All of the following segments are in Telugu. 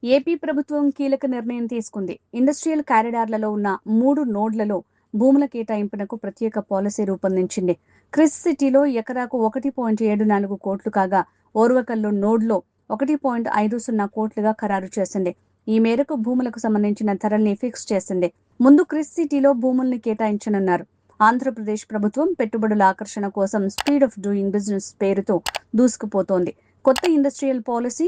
ఏపీ ప్రభుత్వం కీలక నిర్ణయం తీసుకుంది. ఇండస్ట్రియల్ కారిడార్లలో ఉన్న 3 నోడ్లలో భూముల కేటాయింపునకు ప్రత్యేక పాలసీ రూపొందించింది. క్రిస్ సిటీలో ఎకరాకు 1.74 కోట్లు కాగా, ఓర్వకల్లు నోడ్లో 1.50 కోట్లుగా ఖరారు చేసింది. ఈ మేరకు భూములకు సంబంధించిన ధరల్ని ఫిక్స్ చేసింది. ముందు క్రిస్ సిటీలో భూముల్ని కేటాయించనున్నారు. ఆంధ్రప్రదేశ్ ప్రభుత్వం పెట్టుబడుల ఆకర్షణ కోసం స్పీడ్ ఆఫ్ డూయింగ్ బిజినెస్ పేరుతో దూసుకుపోతోంది. కొత్త ఇండస్ట్రియల్ పాలసీ,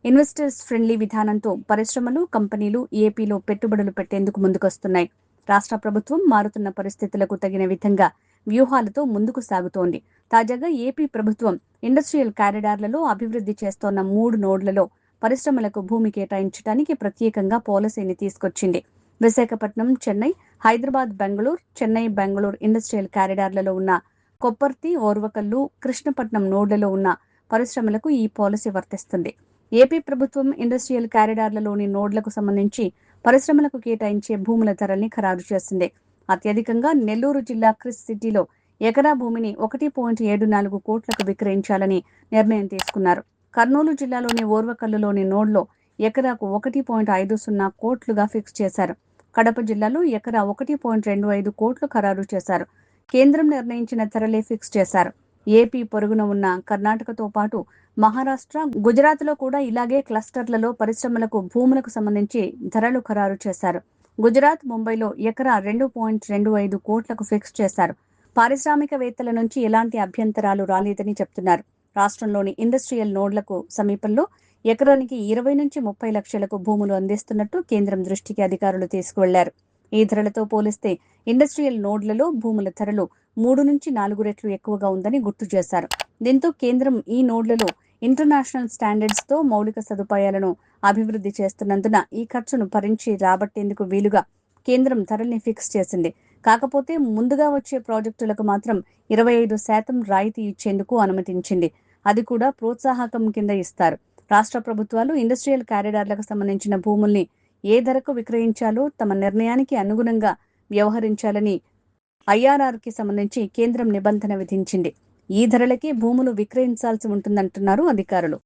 ఇన్వెస్టర్స్ ఫ్రెండ్లీ విధానంతో పరిశ్రమలు, కంపెనీలు ఏపీలో పెట్టుబడులు పెట్టేందుకు ముందుకొస్తున్నాయి. రాష్ట్ర ప్రభుత్వం మారుతున్న పరిస్థితులకు తగిన విధంగా వ్యూహాలతో ముందుకు సాగుతోంది. తాజాగా ఏపీ ప్రభుత్వం ఇండస్ట్రియల్ కారిడార్లలో అభివృద్ధి చేస్తోన్న 3 నోడ్లలో పరిశ్రమలకు భూమి కేటాయించడానికి ప్రత్యేకంగా పాలసీని తీసుకొచ్చింది. విశాఖపట్నం, చెన్నై, హైదరాబాద్, బెంగళూరు, చెన్నై, బెంగళూరు ఇండస్ట్రియల్ కారిడార్లలో ఉన్న కొప్పర్తి, ఓర్వకల్లు, కృష్ణపట్నం నోడ్లలో ఉన్న పరిశ్రమలకు ఈ పాలసీ వర్తిస్తుంది. ఏపీ ప్రభుత్వం ఇండస్ట్రియల్ కారిడార్లలోని నోడ్లకు సంబంధించి పరిశ్రమలకు కేటాయించే భూముల ధరల్ని ఖరారు చేసింది. అత్యధికంగా నెల్లూరు జిల్లా క్రిస్ సిటీలో ఎకరా భూమిని 1.74 కోట్లకు విక్రయించాలని నిర్ణయం తీసుకున్నారు. కర్నూలు జిల్లాలోని ఓర్వకల్లులోని నోడ్లో ఎకరాకు 1.50 కోట్లుగా ఫిక్స్ చేశారు. కడప జిల్లాలో ఎకరా 1.25 కోట్లు ఖరారు చేశారు. కేంద్రం నిర్ణయించిన ధరలే ఫిక్స్ చేశారు. ఏపీ పొరుగున ఉన్న కర్ణాటకతో పాటు మహారాష్ట్ర, గుజరాత్లో కూడా ఇలాగే క్లస్టర్లలో పరిశ్రమలకు భూములకు సంబంధించి ధరలు ఖరారు చేశారు. గుజరాత్, ముంబైలో ఎకరా 2.25 కోట్లకు ఫిక్స్ చేశారు. పారిశ్రామికవేత్తల నుంచి ఎలాంటి అభ్యంతరాలు రాలేదని చెప్తున్నారు. రాష్ట్రంలోని ఇండస్ట్రియల్ నోడ్లకు సమీపంలో ఎకరానికి 20 నుంచి 30 లక్షలకు భూములు అందిస్తున్నట్టు కేంద్రం దృష్టికి అధికారులు తీసుకువెళ్లారు. ఈ ధరలతో పోలిస్తే ఇండస్ట్రియల్ నోడ్లలో భూముల ధరలు 3 నుంచి 4 రెట్లు ఎక్కువగా ఉందని గుర్తు చేశారు. దీంతో కేంద్రం ఈ నోడ్లలో ఇంటర్నేషనల్ స్టాండర్డ్స్ తో మౌలిక సదుపాయాలను అభివృద్ధి చేస్తున్నందున ఈ ఖర్చును భరించి రాబట్టేందుకు వీలుగా కేంద్రం ధరల్ని ఫిక్స్ చేసింది. కాకపోతే ముందుగా వచ్చే ప్రాజెక్టులకు మాత్రం 25% రాయితీ ఇచ్చేందుకు అనుమతించింది. అది కూడా ప్రోత్సాహకం కింద ఇస్తారు. రాష్ట్ర ప్రభుత్వాలు ఇండస్ట్రియల్ కారిడార్లకు సంబంధించిన భూముల్ని ఏ ధరకు విక్రయించాలో తమ నిర్ణయానికి అనుగుణంగా వ్యవహరించాలని ఐఆర్ఆర్కి సంబంధించి కేంద్రం నిబంధన విధించింది. ఈ ధరలకే భూములు విక్రయించాల్సి ఉంటుందంటున్నారు అధికారులు.